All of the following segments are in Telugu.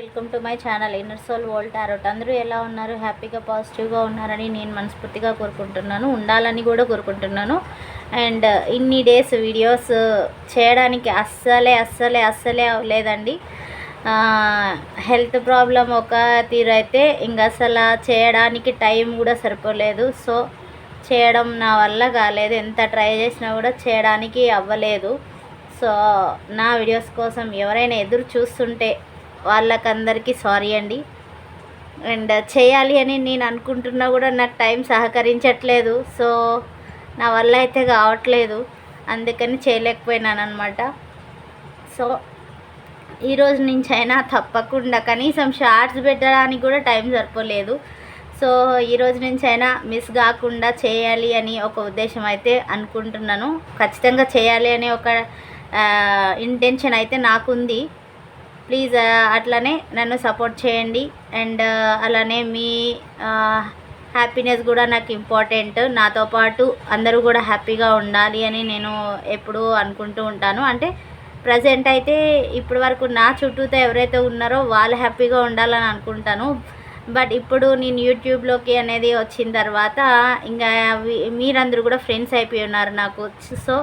Welcome to my channel inner soul world tarot. అందరూ ఎలా ఉన్నారు? హ్యాపీగా పాజిటివ్గా ఉన్నారని నేను మనస్ఫూర్తిగా కోరుకుంటున్నాను, ఉండాలని కూడా కోరుకుంటున్నాను. అండ్ ఇన్ని డేస్ వీడియోస్ చేయడానికి అస్సలే అవ్వలేదండి. హెల్త్ ప్రాబ్లం ఒక తీరు అయితే ఇంకా అసలు చేయడానికి టైం కూడా సరిపోలేదు. సో చేయడం నా వల్ల కాలేదు, ఎంత ట్రై చేసినా కూడా చేయడానికి అవ్వలేదు. సో నా వీడియోస్ కోసం ఎవరైనా ఎదురు చూస్తుంటే వాళ్ళకందరికీ సారీ అండి. అండ్ చేయాలి అని నేను అనుకుంటున్నా కూడా నాకు టైం సహకరించట్లేదు. సో నా వల్ల అయితే కావట్లేదు, అందుకని చేయలేకపోయినాను అనమాట. సో ఈరోజు నుంచి అయినా తప్పకుండా కనీసం షార్ట్స్ పెట్టడానికి కూడా టైం సరిపోలేదు. సో ఈరోజు నుంచి అయినా మిస్ కాకుండా చేయాలి అని ఒక ఉద్దేశం అయితే అనుకుంటున్నాను. ఖచ్చితంగా చేయాలి అనే ఒక ఇంటెన్షన్ అయితే నాకుంది. ప్లీజ్ అట్లనే నన్ను సపోర్ట్ చేయండి. అండ్ అలానే మీ హ్యాపీనెస్ కూడా నాకు ఇంపార్టెంట్. నాతో పాటు అందరూ కూడా హ్యాపీగా ఉండాలి అని నేను ఎప్పుడూ అనుకుంటూ ఉంటాను. అంటే ప్రజెంట్ అయితే ఇప్పటి వరకు నా చుట్టూతో ఎవరైతే ఉన్నారో వాళ్ళు హ్యాపీగా ఉండాలని అనుకుంటాను. బట్ ఇప్పుడు నేను యూట్యూబ్లోకి అనేది వచ్చిన తర్వాత ఇంకా మీరందరూ కూడా ఫ్రెండ్స్ అయిపోయి ఉన్నారు నాకు. సో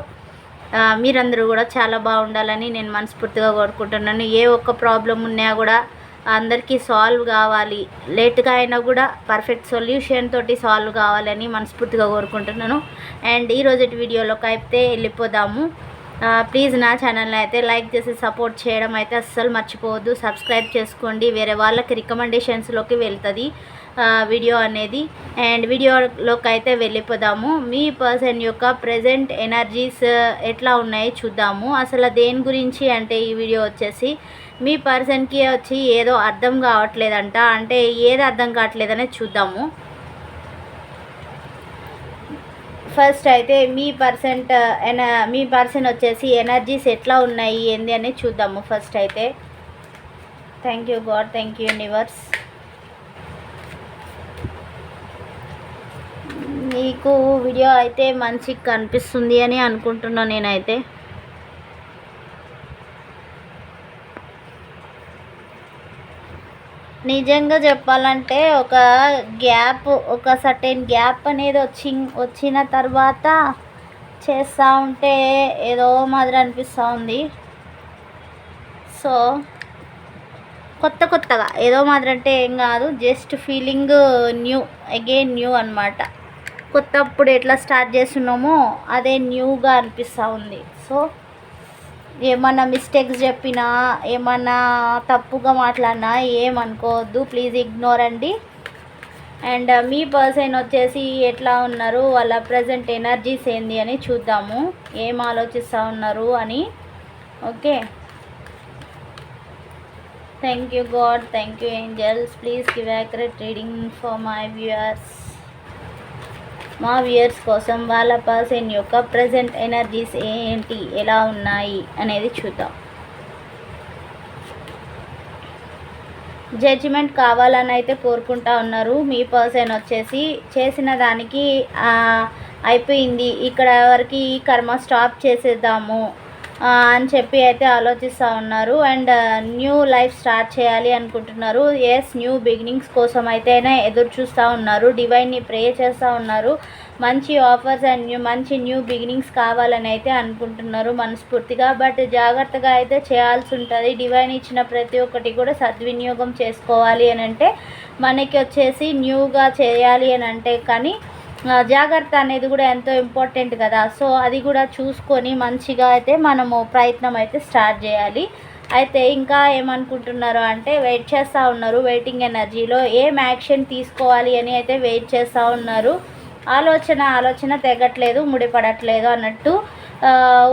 మీరందరూ కూడా చాలా బాగుండాలని నేను మనస్ఫూర్తిగా కోరుకుంటున్నాను. ఏ ఒక్క ప్రాబ్లం ఉన్నా కూడా అందరికీ సాల్వ్ కావాలి, లేట్గా అయినా కూడా పర్ఫెక్ట్ సొల్యూషన్ తోటి సాల్వ్ కావాలని మనస్ఫూర్తిగా కోరుకుంటున్నాను. అండ్ ఈరోజు వీడియోలోకి అయితే వెళ్ళిపోదాము. ప్లీజ్ నా ఛానల్ని అయితే లైక్ చేసి సపోర్ట్ చేయడం అయితే అస్సలు మర్చిపోవద్దు. సబ్స్క్రైబ్ చేసుకోండి, వేరే వాళ్ళకి రికమెండేషన్స్లోకి వెళ్తుంది వీడియో అనేది. అండ్ వీడియోలోకి అయితే వెళ్ళిపోదాము. మీ పర్సన్ యొక్క ప్రజెంట్ ఎనర్జీస్ ఎట్లా ఉన్నాయి చూద్దాము. అసలు దేని గురించి అంటే ఈ వీడియో వచ్చేసి మీ పర్సన్కి వచ్చి ఏదో అర్థం కావట్లేదంట. అంటే ఏది అర్థం కావట్లేదనేది చూద్దాము. ఫస్ట్ అయితే మీ పర్సన్ వచ్చేసి ఎనర్జీస్ ఎట్లా ఉన్నాయి ఏంది అనేది చూద్దాము. ఫస్ట్ అయితే thank you God, thank you universe. మీకు వీడియో అయితే మంచిగా కనిపిస్తుంది అని అనుకుంటున్నాను నేనైతే. నిజంగా చెప్పాలంటే ఒక సర్టెన్ గ్యాప్ అనేది వచ్చిన తర్వాత చేస్తూ ఉంటే ఏదో మాదిరి అనిపిస్తూ ఉంది. సో కొత్తగా ఏదో మాదిరి అంటే ఏం కాదు, జస్ట్ ఫీలింగ్ న్యూ అనమాట. కొత్తప్పుడు ఎట్లా స్టార్ట్ చేస్తున్నామో అదే న్యూగా అనిపిస్తూ ఉంది. సో ఏమన్నా మిస్టేక్స్ చెప్పినా, ఏమన్నా తప్పుగా మాట్లాడినా ఏమనుకోవద్దు, ప్లీజ్ ఇగ్నోర్ అండి. అండ్ మీ పర్సన్ వచ్చేసి ఎట్లా ఉన్నారు, వాళ్ళ ప్రజెంట్ ఎనర్జీస్ ఏంది అని చూద్దాము, ఏం ఆలోచిస్తూ ఉన్నారు అని. Okay, thank you God, thank you angels. Please give accurate reading for my viewers. మా వ్యూయర్స్ కోసం వాళ్ళ పర్సన్ యొక్క ప్రజెంట్ ఎనర్జీస్ ఏంటి, ఎలా ఉన్నాయి అనేది చూద్దాం. జడ్జిమెంట్ కావాలని అయితే కోరుకుంటా ఉన్నారు. మీ పర్సన్ వచ్చేసి చేసిన దానికి అయిపోయింది, ఇక్కడ వరకు ఈ కర్మ స్టాప్ చేసేద్దాము అని చెప్పి అయితే ఆలోచిస్తూ ఉన్నారు. అండ్ న్యూ లైఫ్ స్టార్ట్ చేయాలి అనుకుంటున్నారు. ఎస్, న్యూ బిగినింగ్స్ కోసం అయితేనే ఎదురు చూస్తూ ఉన్నారు. డివైన్ని ప్రే చేస్తూ ఉన్నారు. మంచి ఆఫర్స్ అండ్ మంచి న్యూ బిగినింగ్స్ కావాలని అయితే అనుకుంటున్నారు మనస్ఫూర్తిగా. బట్ జాగ్రత్తగా అయితే చేయాల్సి ఉంటుంది. డివైన్ ఇచ్చిన ప్రతి ఒక్కటి కూడా సద్వినియోగం చేసుకోవాలి అని అంటే, మనకి వచ్చేసి న్యూగా చేయాలి అని అంటే కానీ జాగ్రత్త అనేది కూడా ఎంతో ఇంపార్టెంట్ కదా. సో అది కూడా చూసుకొని మంచిగా అయితే మనము ప్రయత్నం అయితే స్టార్ట్ చేయాలి. అయితే ఇంకా ఏమనుకుంటున్నారు అంటే వెయిట్ చేస్తూ ఉన్నారు. వెయిటింగ్ ఎనర్జీలో ఏం యాక్షన్ తీసుకోవాలి అని అయితే వెయిట్ చేస్తూ ఉన్నారు. ఆలోచన తెగట్లేదు, ముడిపడట్లేదు అన్నట్టు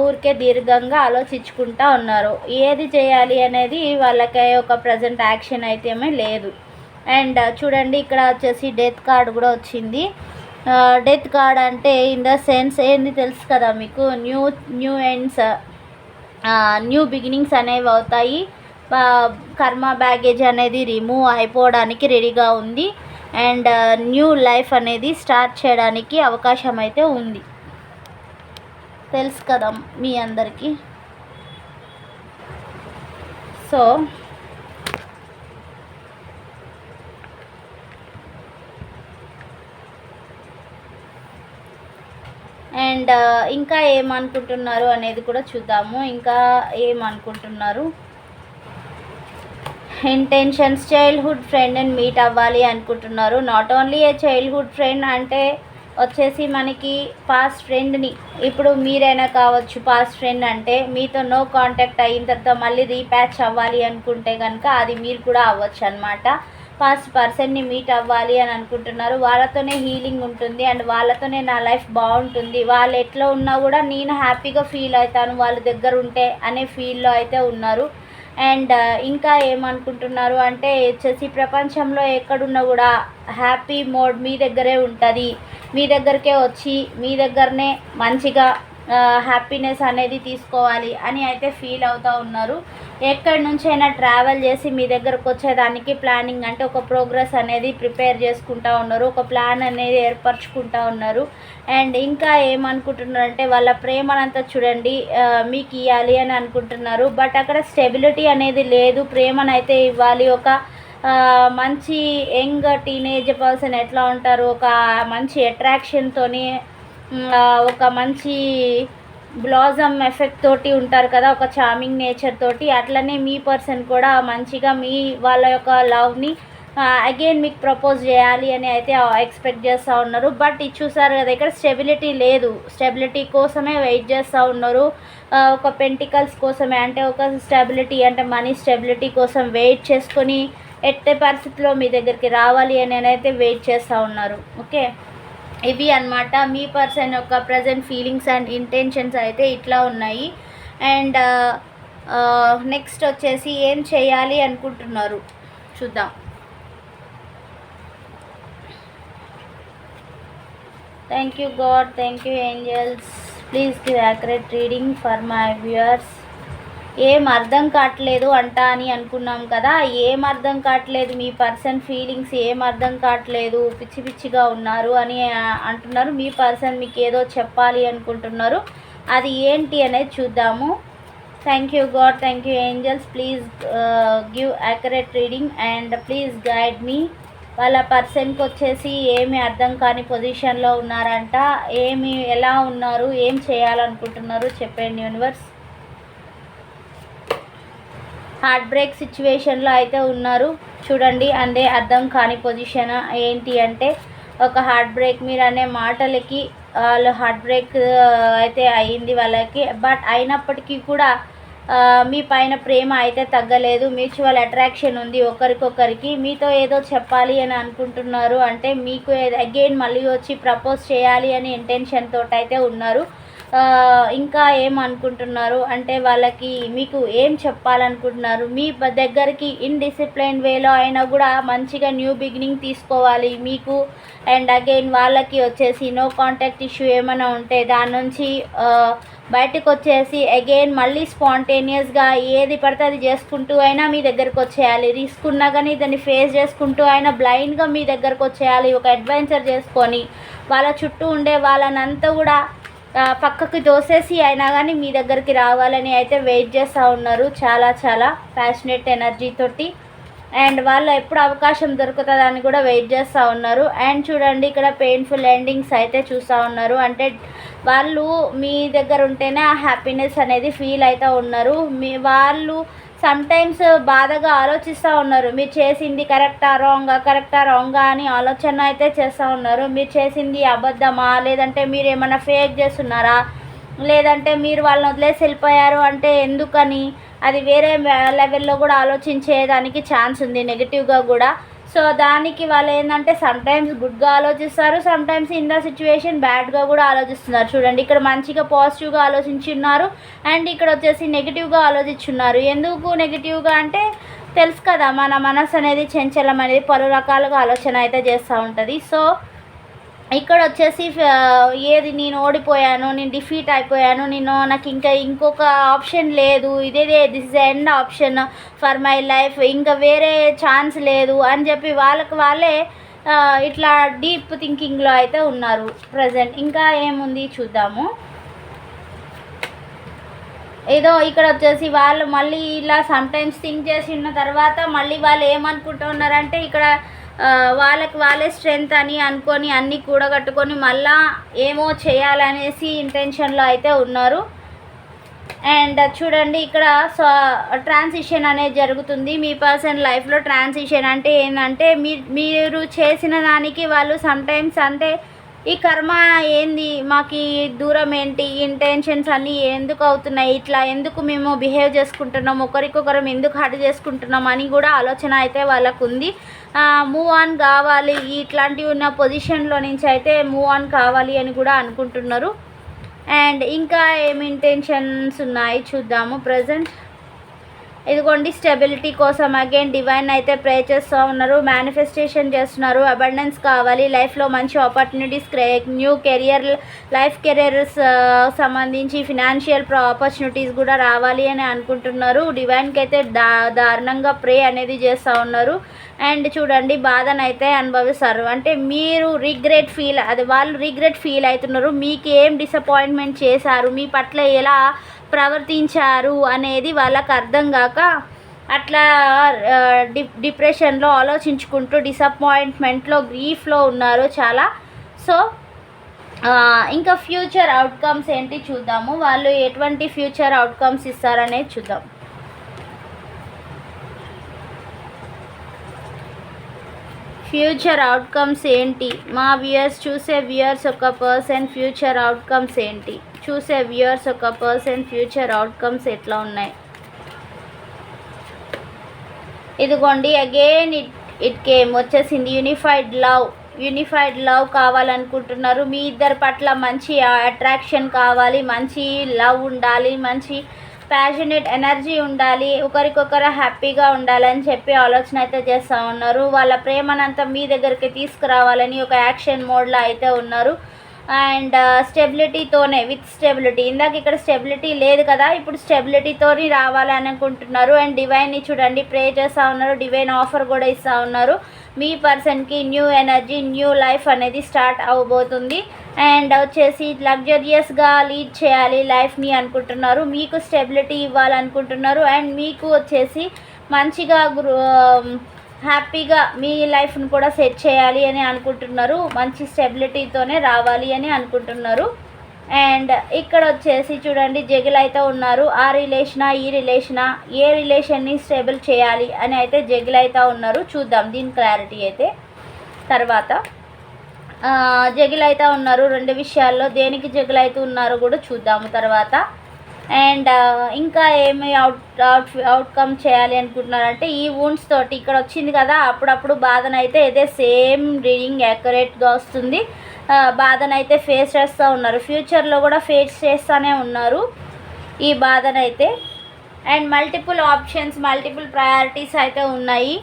ఊరికే దీర్ఘంగా ఆలోచించుకుంటూ ఉన్నారు. ఏది చేయాలి అనేది వాళ్ళకి ఒక ప్రజెంట్ యాక్షన్ అయితే ఏమీ లేదు. అండ్ చూడండి, ఇక్కడ వచ్చేసి డెత్ కార్డ్ కూడా వచ్చింది. డెత్ కార్డ్ అంటే ఇన్ ద సెన్స్ ఏంది తెలుసు కదా మీకు, న్యూ ఎండ్స్, న్యూ బిగినింగ్స్ అనేవి అవుతాయి. కర్మ బ్యాగేజ్ అనేది రిమూవ్ అయిపోవడానికి రెడీగా ఉంది. అండ్ న్యూ లైఫ్ అనేది స్టార్ట్ చేయడానికి అవకాశం అయితే ఉంది, తెలుసు కదా మీ అందరికీ. సో అండ్ ఇంకా ఏమనుకుంటున్నారు అనేది కూడా చూద్దాము. ఇంకా ఏమనుకుంటున్నారు. ఇంటెన్షన్స్ చైల్డ్హుడ్ ఫ్రెండ్ని మీట్ అవ్వాలి అనుకుంటున్నారు. Not only A childhood friend అంటే వచ్చేసి మనకి పాస్ట్ ఫ్రెండ్ని, ఇప్పుడు మీరైనా కావచ్చు. పాస్ట్ ఫ్రెండ్ అంటే మీతో నో కాంటాక్ట్ అయిన తర్వాత మళ్ళీ రీప్యాచ్ అవ్వాలి అనుకుంటే కనుక అది మీరు కూడా అవ్వచ్చు అనమాట. పాస్ట్ పర్సన్ని మీట్ అవ్వాలి అని అనుకుంటున్నారు. వాళ్ళతోనే హీలింగ్ ఉంటుంది అండ్ వాళ్ళతోనే నా లైఫ్ బాగుంటుంది, వాళ్ళు ఎట్లా ఉన్నా కూడా నేను హ్యాపీగా ఫీల్ అవుతాను వాళ్ళ దగ్గర ఉంటే అనే ఫీల్లో అయితే ఉన్నారు. అండ్ ఇంకా ఏమనుకుంటున్నారు అంటే వచ్చేసి ప్రపంచంలో ఎక్కడున్నా కూడా హ్యాపీ మోడ్ మీ దగ్గరే ఉంటుంది, మీ దగ్గరికే వచ్చి మీ దగ్గరనే మంచిగా హ్యాపీనెస్ అనేది తీసుకోవాలి అని అయితే ఫీల్ అవుతూ ఉన్నారు. ఎక్కడి నుంచైనా ట్రావెల్ చేసి మీ దగ్గరకు వచ్చేదానికి ప్లానింగ్ అంటే ఒక ప్రోగ్రెస్ అనేది ప్రిపేర్ చేసుకుంటూ ఉన్నారు, ఒక ప్లాన్ అనేది ఏర్పరచుకుంటూ ఉన్నారు. అండ్ ఇంకా ఏమనుకుంటున్నారు అంటే వాళ్ళ ప్రేమనంతా చూడండి మీకు ఇవ్వాలి అని అనుకుంటున్నారు. బట్ అక్కడ స్టెబిలిటీ అనేది లేదు. ప్రేమనైతే ఇవ్వాలి. ఒక మంచి యంగ్ టీనేజ్ పర్సన్ ఎట్లా ఉంటారు, ఒక మంచి అట్రాక్షన్తోని, ఒక మంచి బ్లాజమ్ ఎఫెక్ట్ తోటి ఉంటారు కదా, ఒక చార్మింగ్ నేచర్ తోటి. అట్లనే మీ పర్సన్ కూడా మంచిగా మీ వాళ్ళ యొక్క లవ్ని అగైన్ మీకు ప్రపోజ్ చేయాలి అని అయితే ఎక్స్పెక్ట్ చేస్తూ ఉన్నారు. బట్ ఇది చూసారు కదా, ఇక్కడ స్టెబిలిటీ లేదు. స్టెబిలిటీ కోసమే వెయిట్ చేస్తూ ఉన్నారు. ఒక పెంటికల్స్ కోసమే, అంటే ఒక స్టెబిలిటీ అంటే మనీ స్టెబిలిటీ కోసం వెయిట్ చేసుకొని ఎట్టే పరిస్థితిలో మీ దగ్గరికి రావాలి అని అయితే వెయిట్ చేస్తూ ఉన్నారు. ఓకే, ఇవి అన్నమాట మీ పర్సన్ యొక్క ప్రజెంట్ ఫీలింగ్స్ అండ్ ఇంటెన్షన్స్ అయితే ఇట్లా ఉన్నాయి. అండ్ నెక్స్ట్ వచ్చేసి ఏం చేయాలి అనుకుంటున్నారు చూద్దాం. Thank you God, thank you angels. Please give accurate reading for my viewers. ఏం అర్థం కావట్లేదు అంట అని అనుకున్నాం కదా, ఏం అర్థం కావట్లేదు, మీ పర్సన్ ఫీలింగ్స్ ఏం అర్థం కావట్లేదు, పిచ్చి పిచ్చిగా ఉన్నారు అని అంటున్నారు. మీ పర్సన్ మీకు ఏదో చెప్పాలి అనుకుంటున్నారు, అది ఏంటి అనేది చూద్దాము. Thank you God, thank you angels. Please give accurate reading and please guide me. వాళ్ళ పర్సన్కి వచ్చేసి ఏమి అర్థం కాని పొజిషన్లో ఉన్నారంట, ఎలా ఉన్నారు, ఏం చేయాలనుకుంటున్నారు చెప్పండి యూనివర్స్. హార్ట్ బ్రేక్ సిచ్యువేషన్లో అయితే ఉన్నారు చూడండి. అంటే అర్థం కాని పొజిషన్ ఏంటి అంటే ఒక హార్ట్ బ్రేక్, మీరు అనే మాటలకి వాళ్ళు హార్ట్ బ్రేక్ అయితే అయ్యింది వాళ్ళకి. బట్ అయినప్పటికీ కూడా మీ పైన ప్రేమ అయితే తగ్గలేదు. మ్యూచువల్ అట్రాక్షన్ ఉంది ఒకరికొకరికి. మీతో ఏదో చెప్పాలి అని అనుకుంటున్నారు, అంటే మీకు అగైన్ మళ్ళీ వచ్చి ప్రపోజ్ చేయాలి అని ఇంటెన్షన్ తోటి అయితే ఉన్నారు. ఇంకా ఏమనుకుంటున్నారు అంటే వాళ్ళకి మీకు ఏం చెప్పాలనుకుంటున్నారు, మీ దగ్గరికి ఇన్డిసిప్లైన్ వేలో అయినా కూడా మంచిగా న్యూ బిగినింగ్ తీసుకోవాలి మీకు. అండ్ అగైన్ వాళ్ళకి వచ్చేసి నో కాంటాక్ట్ ఇష్యూ ఏమైనా ఉంటే దాని నుంచి బయటకు వచ్చేసి అగైన్ మళ్ళీ స్పాంటేనియస్గా ఏది పడితే అది చేసుకుంటూ అయినా మీ దగ్గరకు వచ్చేయాలి. రిస్క్ ఉన్నా కానీ దాన్ని ఫేస్ చేసుకుంటూ అయినా బ్లైండ్గా మీ దగ్గరకు వచ్చేయాలి. ఒక అడ్వెంచర్ చేసుకొని వాళ్ళ చుట్టూ ఉండే వాళ్ళనంతా కూడా పక్కకి దోసేసి అయినా కానీ మీ దగ్గరికి రావాలని అయితే వెయిట్ చేస్తూ ఉన్నారు, చాలా చాలా ప్యాషనేట్ ఎనర్జీ తోటి. అండ్ వాళ్ళు ఎప్పుడు అవకాశం దొరుకుతుందని కూడా వెయిట్ చేస్తూ ఉన్నారు. అండ్ చూడండి ఇక్కడ పెయిన్ఫుల్ ఎండింగ్స్ అయితే చూస్తూ ఉన్నారు. అంటే వాళ్ళు మీ దగ్గర ఉంటేనే ఆ హ్యాపీనెస్ అనేది ఫీల్ అవుతూ ఉన్నారు. వాళ్ళు సమ్టైమ్స్ బాధగా ఆలోచిస్తూ ఉన్నారు, మీరు చేసింది కరెక్టా రాంగా అని ఆలోచన అయితే చేస్తూ ఉన్నారు. మీరు చేసింది అబద్ధమా, లేదంటే మీరు ఏమైనా ఫేక్ చేస్తున్నారా, లేదంటే మీరు వాళ్ళని వదిలేసి వెళ్ళిపోయారు అంటే ఎందుకని, అది వేరే లెవెల్లో కూడా ఆలోచించేదానికి ఛాన్స్ ఉంది నెగిటివ్గా కూడా. సో దానికి వాళ్ళు ఏంటంటే సమ్టైమ్స్ గుడ్గా ఆలోచిస్తారు, సమ్టైమ్స్ ఇన్ ద సిచ్యువేషన్ బ్యాడ్గా కూడా ఆలోచిస్తున్నారు. చూడండి ఇక్కడ మంచిగా పాజిటివ్గా ఆలోచించున్నారు అండ్ ఇక్కడ వచ్చేసి నెగిటివ్గా ఆలోచించున్నారు. ఎందుకు నెగిటివ్గా అంటే తెలుసు కదా, మన మనసు అనేది చంచలం అనేది పలు రకాలుగా ఆలోచన అయితే చేస్తూ ఉంటుంది. సో ఇక్కడ వచ్చేసి ఏది నేను ఓడిపోయాను, నేను డిఫీట్ అయిపోయాను, నాకు ఇంకొక ఆప్షన్ లేదు, this is end option for my life, ఇంకా వేరే ఛాన్స్ లేదు అని చెప్పి వాళ్ళే ఇట్లా డీప్ థింకింగ్లో అయితే ఉన్నారు ప్రజెంట్. ఇంకా ఏముంది చూద్దాము. ఏదో ఇక్కడ వచ్చేసి వాళ్ళు మళ్ళీ ఇలా సమ్టైమ్స్ థింక్ చేసి ఉన్న తర్వాత మళ్ళీ వాళ్ళు ఏమనుకుంటున్నారంటే ఇక్కడ వాళ్ళకి వాళ్ళే స్ట్రెంగ్త్ అని అనుకొని అన్నీ కూడగట్టుకొని మళ్ళా ఏమో చేయాలనేసి ఇంటెన్షన్లో అయితే ఉన్నారు. అండ్ చూడండి ఇక్కడ ట్రాన్సిషన్ అనేది జరుగుతుంది. మీ పర్సన్ లైఫ్లో ట్రాన్సిషన్ అంటే ఏంటంటే మీరు చేసిన దానికి వాళ్ళు సమ్టైమ్స్ అంటే ఈ కర్మ ఏంది, మాకు దూరం ఏంటి, ఇంటెన్షన్స్ అన్నీ ఎందుకు అవుతున్నాయి, ఇట్లా ఎందుకు మేము బిహేవ్ చేసుకుంటున్నాం, ఒకరికొకరం ఎందుకు హర్ట్ చేసుకుంటున్నాం అని కూడా ఆలోచన అయితే వాళ్ళకు ఉంది. మూవ్ ఆన్ కావాలి, ఇట్లాంటివి ఉన్న పొజిషన్లో నుంచి అయితే మూవ్ ఆన్ కావాలి అని కూడా అనుకుంటున్నారు. అండ్ ఇంకా ఏమి ఇంటెన్షన్స్ ఉన్నాయి చూద్దాము. ప్రజెంట్ ఇదిగోండి స్టెబిలిటీ కోసం అగైన్ డివైన్ అయితే ప్రే చేస్తూ ఉన్నారు, మేనిఫెస్టేషన్ చేస్తున్నారు. అబండెన్స్ కావాలి, లైఫ్లో మంచి opportunities, new career, life careers సంబంధించి ఫినాన్షియల్ ఆపర్చునిటీస్ కూడా రావాలి అని అనుకుంటున్నారు. డివైన్కి అయితే దారుణంగా ప్రే అనేది చేస్తూ ఉన్నారు. అండ్ చూడండి బాధనైతే అనుభవిస్తారు, అంటే మీరు రిగ్రెట్ ఫీల్, అది వాళ్ళు రిగ్రెట్ ఫీల్ అవుతున్నారు. మీకు ఏం డిసప్పాయింట్మెంట్ చేశారు, మీ పట్ల ఎలా ప్రవర్తించారు అనేది వాళ్ళకు అర్థం కాక అట్లా డిప్రెషన్లో ఆలోచించుకుంటూ డిసప్పాయింట్మెంట్లో గ్రీఫ్లో ఉన్నారు చాలా. సో ఇంకా ఫ్యూచర్ అవుట్కమ్స్ ఏంటి చూద్దాము, వాళ్ళు ఎటువంటి ఫ్యూచర్ అవుట్కమ్స్ ఇస్తారనేది చూద్దాం. ఫ్యూచర్ అవుట్కమ్స్ ఏంటి, మా వ్యూయర్స్ చూసే వ్యూయర్స్ ఒక పర్సన్ ఫ్యూచర్ అవుట్కమ్స్ ఏంటి, చూసే వ్యూయర్స్ ఒక పర్సన్ ఫ్యూచర్ అవుట్కమ్స్ ఎట్లా ఉన్నాయి. ఇదిగోండి అగైన్ ఇట్ కేమ్ వచ్చేసింది యూనిఫైడ్ లవ్ కావాలనుకుంటున్నారు. మీ ఇద్దరి పట్ల మంచి అట్రాక్షన్ కావాలి, మంచి లవ్ ఉండాలి, మంచి ప్యాషనేట్ ఎనర్జీ ఉండాలి, ఒకరికొకరు హ్యాపీగా ఉండాలని చెప్పి ఆలోచన అయితే చేస్తూ ఉన్నారు. వాళ్ళ ప్రేమనంతా మీ దగ్గరికి తీసుకురావాలని ఒక యాక్షన్ మోడ్లో అయితే ఉన్నారు. అండ్ స్టెబిలిటీతోనే, విత్ స్టెబిలిటీ, ఇందాక ఇక్కడ స్టెబిలిటీ లేదు కదా, ఇప్పుడు స్టెబిలిటీతోని రావాలని అనుకుంటున్నారు. అండ్ డివైన్ని చూడండి ప్రే చేస్తూ ఉన్నారు, డివైన్ ఆఫర్ కూడా ఇస్తూ ఉన్నారు. మీ పర్సన్కి న్యూ ఎనర్జీ, న్యూ లైఫ్ అనేది స్టార్ట్ అవ్వబోతుంది. అండ్ వచ్చేసి లగ్జరియస్గా లీడ్ చేయాలి లైఫ్ని అనుకుంటున్నారు, మీకు స్టెబిలిటీ ఇవ్వాలనుకుంటున్నారు. అండ్ మీకు వచ్చేసి మంచిగా హ్యాపీగా మీ లైఫ్ను కూడా సెట్ చేయాలి అని అనుకుంటున్నారు, మంచి స్టెబిలిటీతోనే రావాలి అని అనుకుంటున్నారు. అండ్ ఇక్కడ వచ్చేసి చూడండి జగిల్ అయితే ఉన్నారు, ఆ రిలేషనా ఈ రిలేషనా, ఏ రిలేషన్ని స్టేబుల్ చేయాలి అని అయితే జగిల్ అయితే ఉన్నారు. చూద్దాం దీని క్లారిటీ అయితే తర్వాత. జగిల్ అయితే ఉన్నారు రెండు విషయాల్లో, దేనికి జగిల్ అయితే ఉన్నారో కూడా చూద్దాము తర్వాత. అండ్ ఇంకా ఏమి అవుట్కమ్ చేయాలి అనుకుంటున్నారంటే ఈ వూండ్స్ తోటి ఇక్కడ వచ్చింది కదా, అప్పుడప్పుడు బాధనైతే ఇదే సేమ్ రీడింగ్ యాక్యురేట్గా వస్తుంది. బాధనైతే ఫేస్ చేస్తూ ఉన్నారు, ఫ్యూచర్లో కూడా ఫేస్ చేస్తూనే ఉన్నారు ఈ బాధనైతే. And multiple options, multiple priorities అయితే ఉన్నాయి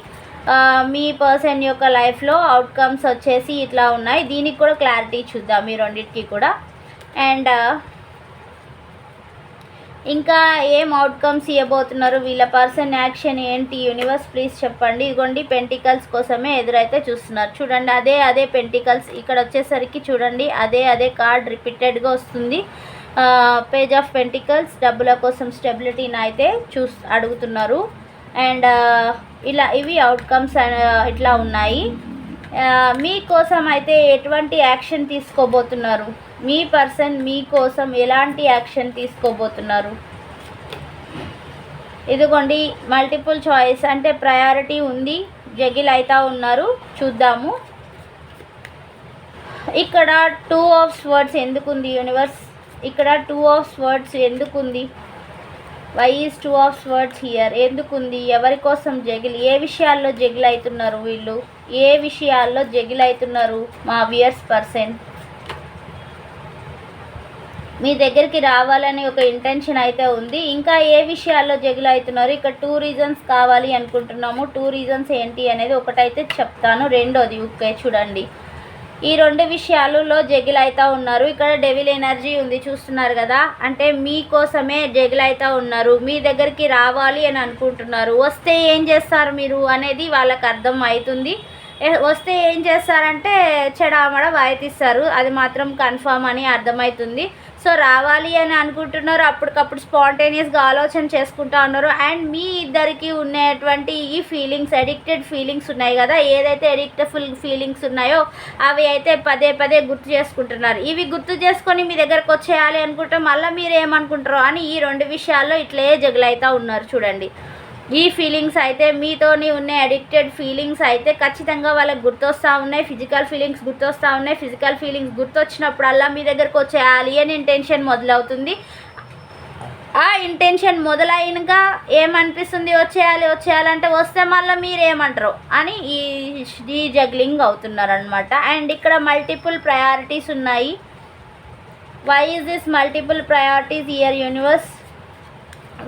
మీ పర్సన్ యొక్క లైఫ్లో. అవుట్కమ్స్ వచ్చేసి ఇట్లా ఉన్నాయి, దీనికి కూడా క్లారిటీ చూద్దాం ఈ రెండింటికి కూడా. అండ్ ఇంకా ఏం అవుట్కమ్స్ ఇవ్వబోతున్నారు, వీళ్ళ పర్సన్ యాక్షన్ ఏంటి, యూనివర్స్ ప్లీజ్ చెప్పండి. ఇదిగోండి పెంటికల్స్ కోసమే ఎదురైతే చూస్తున్నారు, చూడండి అదే పెంటికల్స్. ఇక్కడ వచ్చేసరికి చూడండి అదే కార్డ్ రిపీటెడ్గా వస్తుంది. పేజ్ ఆఫ్ పెంటికల్స్, డబ్బుల కోసం స్టెబిలిటీని అయితే అడుగుతున్నారు. అండ్ ఇవి అవుట్కమ్స్ ఇట్లా ఉన్నాయి. మీకోసం అయితే ఎటువంటి యాక్షన్ తీసుకోబోతున్నారు, మీ పర్సన్ మీకోసం ఎలాంటి యాక్షన్ తీసుకోబోతున్నారు. ఇదిగోండి మల్టిపుల్ చాయిస్, అంటే ప్రయారిటీ ఉంది, జగిల్ అయితే ఉన్నారు. చూద్దాము ఇక్కడ 2 of Swords ఎందుకుంది యూనివర్స్, ఇక్కడ 2 of Swords ఎందుకుంది, why is 2 of Swords here ఎందుకుంది, ఎవరి కోసం జగిల్, ఏ విషయాల్లో జగిల్ అవుతున్నారు వీళ్ళు, ఏ విషయాల్లో జగిల్ అవుతున్నారు మా వ్యూయర్స్ పర్సన్. మీ దగ్గరికి రావాలని ఒక ఇంటెన్షన్ అయితే ఉంది, ఇంకా ఏ విషయాల్లో జగిల్ అవుతున్నారు. ఇక్కడ 2 రీజన్స్ కావాలి అనుకుంటున్నాము, 2 రీజన్స్ ఏంటి అనేది ఒకటైతే చెప్తాను, రెండోది ఓకే చూడండి. ఈ 2 విషయాలలో జగిల్ అవుతూ ఉన్నారు. ఇక్కడ డెవిల్ ఎనర్జీ ఉంది చూస్తున్నారు కదా, అంటే మీకోసమే జగిల్ అవుతూ ఉన్నారు, మీ దగ్గరికి రావాలి అని అనుకుంటున్నారు. వస్తే ఏం చేస్తారు మీరు అనేది వాళ్ళకి అర్థం అవుతుంది. వస్తే ఏం చేస్తారంటే చెడామడ వాయితిస్తారు, అది మాత్రం కన్ఫర్మ్ అని అర్థమవుతుంది. సో రావాలి అని అనుకుంటున్నారు, అప్పటికప్పుడు స్పాంటేనియస్గా ఆలోచన చేసుకుంటా ఉన్నారు. అండ్ మీ ఇద్దరికి ఉండేటువంటి ఈ ఫీలింగ్స్, అడిక్టెడ్ ఫీలింగ్స్ ఉన్నాయి కదా, ఏదైతే అడిక్టఫుల్ ఫీలింగ్స్ ఉన్నాయో అవి అయితే పదే పదే గుర్తు చేసుకుంటున్నారు. ఇవి గుర్తు చేసుకొని మీ దగ్గరకు వచ్చేయాలి అనుకుంటే మళ్ళీ మీరు ఏమనుకుంటారో అని ఈ రెండు విషయాల్లో ఇట్లే జగలైతా ఉన్నారు. చూడండి, ఈ ఫీలింగ్స్ అయితే మీతోని ఉన్న అడిక్టెడ్ ఫీలింగ్స్ అయితే ఖచ్చితంగా వాళ్ళకి గుర్తొస్తూ ఉన్నాయి. ఫిజికల్ ఫీలింగ్స్ గుర్తొస్తూ ఉన్నాయి. ఫిజికల్ ఫీలింగ్స్ గుర్తొచ్చినప్పుడల్లా మీ దగ్గరకు వచ్చేయాలి అని ఇంటెన్షన్ మొదలవుతుంది. ఆ ఇంటెన్షన్ మొదలైనగా ఏమనిపిస్తుంది, వచ్చేయాలంటే వస్తే మళ్ళీ మీరేమంటారు అని ఈ జగ్లింగ్ అవుతున్నారు అనమాట. అండ్ ఇక్కడ మల్టిపుల్ ప్రయారిటీస్ ఉన్నాయి. Why is this multiple priorities here universe?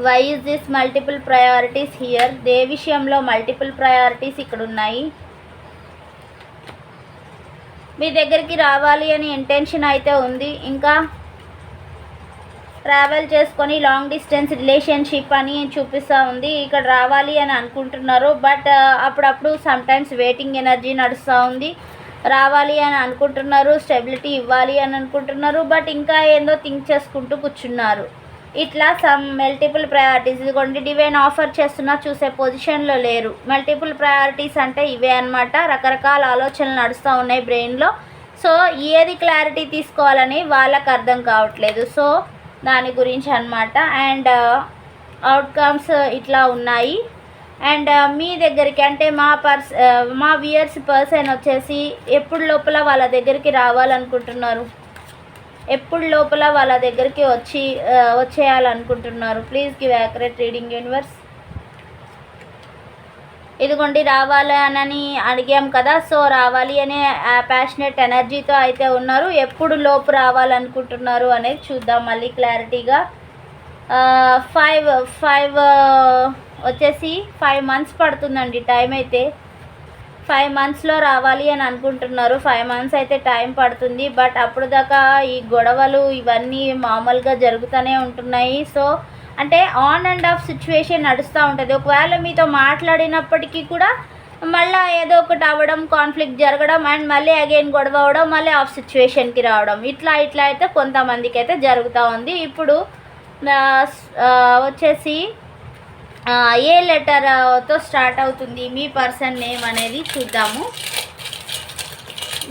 Why is this multiple priorities here? దే విషయంలో మల్టిపుల్ ప్రయారిటీస్ ఇక్కడ ఉన్నాయి. మీ దగ్గరికి రావాలి అని ఇంటెన్షన్ అయితే ఉంది. ఇంకా ట్రావెల్ చేసుకొని లాంగ్ డిస్టెన్స్ రిలేషన్షిప్ అని చూపిస్తూ ఉంది. ఇక్కడ రావాలి అని అనుకుంటున్నారు, బట్ అప్పుడప్పుడు సమ్టైమ్స్ వెయిటింగ్ ఎనర్జీ నడుస్తూ ఉంది. రావాలి అని అనుకుంటున్నారు, స్టెబిలిటీ ఇవ్వాలి అని అనుకుంటున్నారు, బట్ ఇంకా ఏందో థింక్ చేసుకుంటూ కూర్చున్నారు. ఇట్లా సమ్ మల్టిపుల్ ప్రయారిటీస్. ఇదిగోండి, డివైన్ ఆఫర్ చేస్తున్నా చూసే పొజిషన్లో లేరు. మల్టిపుల్ ప్రయారిటీస్ అంటే ఇవే అనమాట. రకరకాల ఆలోచనలు నడుస్తూ ఉన్నాయి బ్రెయిన్లో. సో ఏది క్లారిటీ తీసుకోవాలని వాళ్ళకి అర్థం కావట్లేదు. సో దాని గురించి అనమాట. అండ్ అవుట్కమ్స్ ఇట్లా ఉన్నాయి. అండ్ మీ దగ్గరికి అంటే మా వ్యూయర్స్ పర్సన్ వచ్చేసి ఎప్పుడు లోపల వాళ్ళ దగ్గరికి రావాలనుకుంటున్నారు, ఎప్పుడు లోపల వాళ్ళ దగ్గరికి వచ్చేయాలనుకుంటున్నారు? Please give accurate reading universe. ఇదిగోండి, రావాలని అడిగాం కదా, సో రావాలి అనే ప్యాషనెట్ ఎనర్జీతో అయితే ఉన్నారు. ఎప్పుడు లోపు రావాలనుకుంటున్నారు అనేది చూద్దాం మళ్ళీ క్లారిటీగా. 5 వచ్చేసి 5 మంత్స్ పడుతుందండి టైం అయితే. 5 మంత్స్లో రావాలి అని అనుకుంటున్నారు. 5 మంత్స్ అయితే టైం పడుతుంది, బట్ అప్పుడు దాకా ఈ గొడవలు ఇవన్నీ మామూలుగా జరుగుతూనే ఉంటున్నాయి. సో అంటే ఆన్ అండ్ ఆఫ్ సిచ్యువేషన్ నడుస్తూ ఉంటుంది. ఒకవేళ మీతో మాట్లాడినప్పటికీ కూడా మళ్ళీ ఏదో ఒకటి అవ్వడం, కాన్ఫ్లిక్ట్ జరగడం, అండ్ మళ్ళీ అగైన్ గొడవ అవ్వడం, మళ్ళీ ఆఫ్ సిచ్యువేషన్కి రావడం, ఇట్లా అయితే కొంతమందికి అయితే జరుగుతూ ఉంది. ఇప్పుడు వచ్చేసి ఏ లెటర్తో స్టార్ట్ అవుతుంది మీ పర్సన్ నేమ్ అనేది చూద్దాము.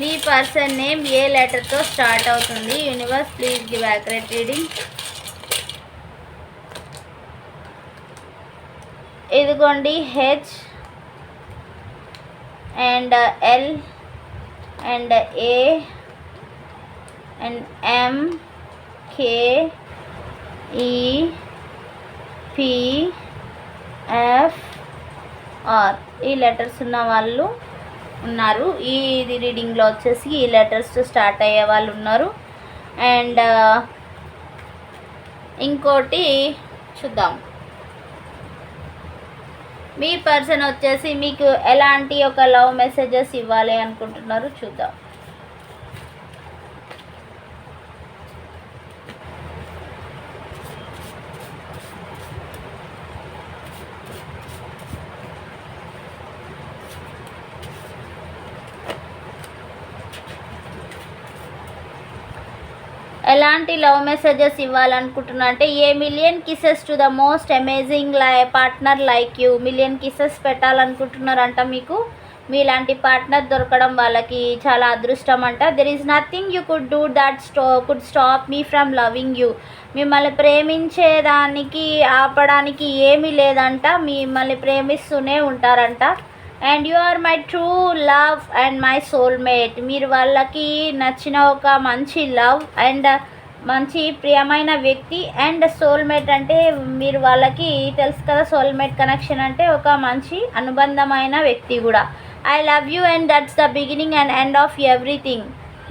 మీ పర్సన్ నేమ్ ఏ లెటర్తో స్టార్ట్ అవుతుంది? Universe please give accurate reading. ఇదిగోండి, H and L and A and M K E P F R ఈ లెటర్స్ ఉన్న వాళ్ళు ఉన్నారు. ఇది రీడింగ్లో వచ్చేసి ఈ లెటర్స్తో స్టార్ట్ అయ్యే వాళ్ళు ఉన్నారు. అండ్ ఇంకోటి చూద్దాం, మీ పర్సన్ వచ్చేసి మీకు ఎలాంటి ఒక లవ్ మెసేజెస్ ఇవ్వాలి అనుకుంటున్నారు చూద్దాం. ఎలాంటి లవ్ మెసేజెస్ ఇవ్వాలనుకుంటున్నా అంటే a million kisses to the most amazing partner like you. Million kisses పెట్టాలనుకుంటున్నారంట మీకు. మీలాంటి పార్ట్నర్ దొరకడం వాళ్ళకి చాలా అదృష్టం అంట. There is nothing you could do that could stop me from loving you. మిమ్మల్ని ప్రేమించేదానికి ఆపడానికి ఏమీ లేదంట. మిమ్మల్ని ప్రేమిస్తూనే ఉంటారంట. And you are my true love and my soulmate. మీరు వాళ్ళకి నచ్చిన ఒక మంచి లవ్ అండ్ మంచి ప్రియమైన వ్యక్తి. అండ్ సోల్మేట్ అంటే మీరు వాళ్ళకి తెలుసు కదా, సోల్మేట్ కనెక్షన్ అంటే ఒక మంచి అనుబంధమైన వ్యక్తి కూడా. I love you and that's the beginning and end of everything.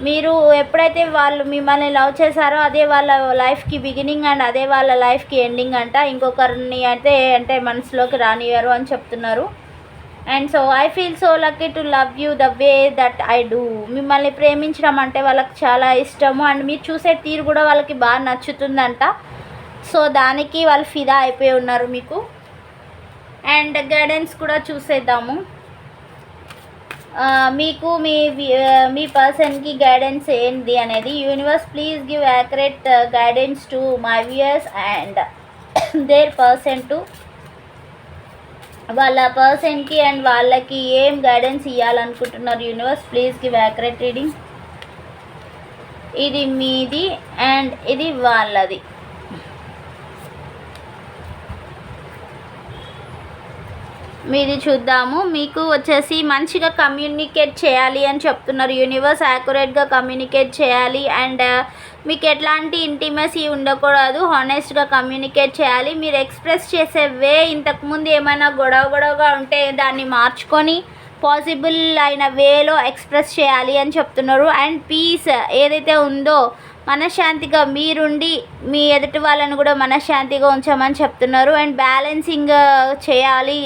మీరు ఎప్పుడైతే వాళ్ళు మిమ్మల్ని లవ్ చేశారో అదే వాళ్ళ లైఫ్కి బిగినింగ్ అండ్ అదే వాళ్ళ లైఫ్కి ఎండింగ్ అంట. ఇంకొకరిని అయితే అంటే మనసులోకి రానివ్వరు అని చెప్తున్నారు. And so I feel so lucky to love you the way that I do. మిమ్మల్ని ప్రేమించడం అంటే వాళ్ళకి చాలా ఇష్టము. అండ్ మీరు చూసే తీరు కూడా వాళ్ళకి బాగా నచ్చుతుందంట. సో దానికి వాళ్ళు ఫిదా అయిపోయి ఉన్నారు మీకు. అండ్ గైడెన్స్ కూడా చూసేద్దాము. మీకు మీ పర్సన్కి గైడెన్స్ ఏంటి అనేది. Universe please give accurate guidance to my viewers and their person too. వాళ్ళ పర్సన్కి అండ్ వాళ్ళకి ఏం గైడెన్స్ ఇవ్వాలనుకుంటున్నారు universe. Please give accurate reading. ఇది మీది అండ్ ఇది వాళ్ళది. మీది చూద్దాము. మీకు వచ్చేసి మంచిగా కమ్యూనికేట్ చేయాలి అని చెప్తున్నారు యూనివర్స్. యాక్యురేట్గా కమ్యూనికేట్ చేయాలి అండ్ మీకు ఎట్లాంటి ఇంటిమసీ ఉండకూడదు. హానెస్ట్గా కమ్యూనికేట్ చేయాలి. మీరు ఎక్స్ప్రెస్ చేసే వే ఇంతకుముందు ఏమైనా గొడవగా ఉంటే దాన్ని మార్చుకొని పాసిబుల్ అయిన వేలో ఎక్స్ప్రెస్ చేయాలి అని చెప్తున్నారు. అండ్ పీస్ ఏదైతే ఉందో మనశ్శాంతిగా మీరుండి మీ ఎదుటి వాళ్ళని కూడా మనశ్శాంతిగా ఉంచమని చెప్తున్నారు. అండ్ బ్యాలెన్సింగ్ చేయాలి.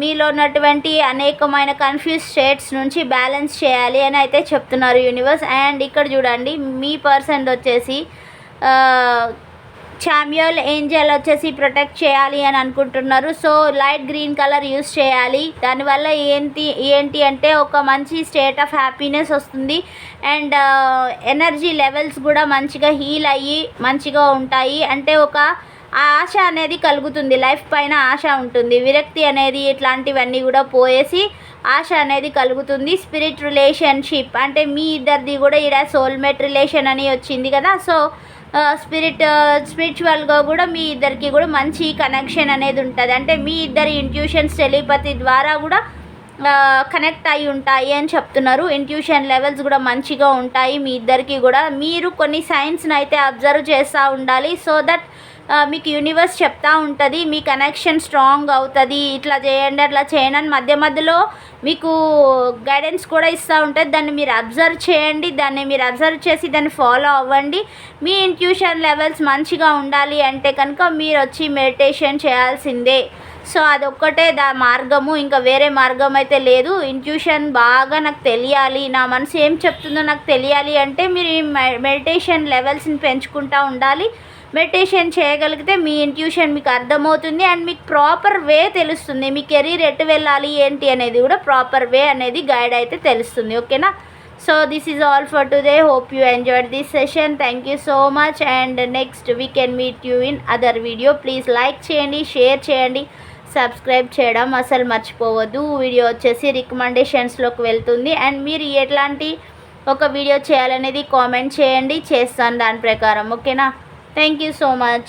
మీలో ఉన్నటువంటి అనేకమైన కన్ఫ్యూజ్ స్టేట్స్ నుంచి బ్యాలెన్స్ చేయాలి అని అయితే చెప్తున్నారు యూనివర్స్. అండ్ ఇక్కడ చూడండి, మీ పర్సన్ వచ్చేసి చామ్యూల్ ఏంజల్ వచ్చేసి ప్రొటెక్ట్ చేయాలి అని అనుకుంటున్నారు. So light green colour use చేయాలి. దానివల్ల ఏంటి అంటే ఒక మంచి స్టేట్ ఆఫ్ హ్యాపీనెస్ వస్తుంది. అండ్ ఎనర్జీ లెవెల్స్ కూడా మంచిగా హీల్ అయ్యి మంచిగా ఉంటాయి. అంటే ఒక ఆశ అనేది కలుగుతుంది. లైఫ్ పైన ఆశ ఉంటుంది. విరక్తి అనేది ఇట్లాంటివన్నీ కూడా పోయేసి ఆశ అనేది కలుగుతుంది. స్పిరిట్ రిలేషన్షిప్ అంటే మీ ఇద్దరిది కూడా ఇక్కడ సోల్మేట్ రిలేషన్ అని వచ్చింది కదా. సో స్పిరిచువల్గా కూడా మీ ఇద్దరికి కూడా మంచి కనెక్షన్ అనేది ఉంటుంది. అంటే మీ ఇద్దరి ఇంట్యూషన్స్ టెలిపతి ద్వారా కూడా కనెక్ట్ అయి ఉంటాయి అని చెప్తున్నారు. ఇంట్యూషన్ లెవెల్స్ కూడా మంచిగా ఉంటాయి మీ ఇద్దరికి కూడా. మీరు కొన్ని సైన్స్ని అయితే అబ్జర్వ్ చేస్తూ ఉండాలి. సో దట్ మీకు యూనివర్స్ చెప్తూ ఉంటుంది మీ కనెక్షన్ స్ట్రాంగ్ అవుతుంది. ఇట్లా చేయండి అట్లా చేయండి అని మధ్యలో మీకు గైడెన్స్ కూడా ఇస్తూ ఉంటుంది. దాన్ని మీరు అబ్జర్వ్ చేయండి. దాన్ని మీరు అబ్జర్వ్ చేసి దాన్ని ఫాలో అవ్వండి. మీ ఇంట్యూషన్ లెవెల్స్ మంచిగా ఉండాలి అంటే కనుక మీరు వచ్చి మెడిటేషన్ చేయాల్సిందే. సో అదొక్కటే మార్గము, ఇంకా వేరే మార్గం అయితే లేదు. ఇంట్యూషన్ బాగా నాకు తెలియాలి, నా మనసు ఏం చెప్తుందో నాకు తెలియాలి అంటే మీరు ఈ మెడిటేషన్ లెవెల్స్ని పెంచుకుంటూ ఉండాలి. మెడిటేషన్ చేయగలిగితే మీ ఇంట్యూషన్ మీకు అర్థమవుతుంది అండ్ మీకు ప్రాపర్ వే తెలుస్తుంది. మీ కెరీర్ ఎటు వెళ్ళాలి ఏంటి అనేది కూడా ప్రాపర్ వే అనేది గైడ్ అయితే తెలుస్తుంది. ఓకేనా? So this is all for today. Hope you enjoyed this session. Thank you so much and next we can meet you in other video. Please like చేయండి, షేర్ చేయండి, సబ్స్క్రైబ్ చేయడం అసలు మర్చిపోవద్దు. వీడియో వచ్చేసి రికమెండేషన్స్లోకి వెళ్తుంది అండ్ మీరు ఎట్లాంటి ఒక వీడియో చేయాలనేది కామెంట్ చేయండి, చేస్తాను దాని ప్రకారం. ఓకేనా? Thank you so much.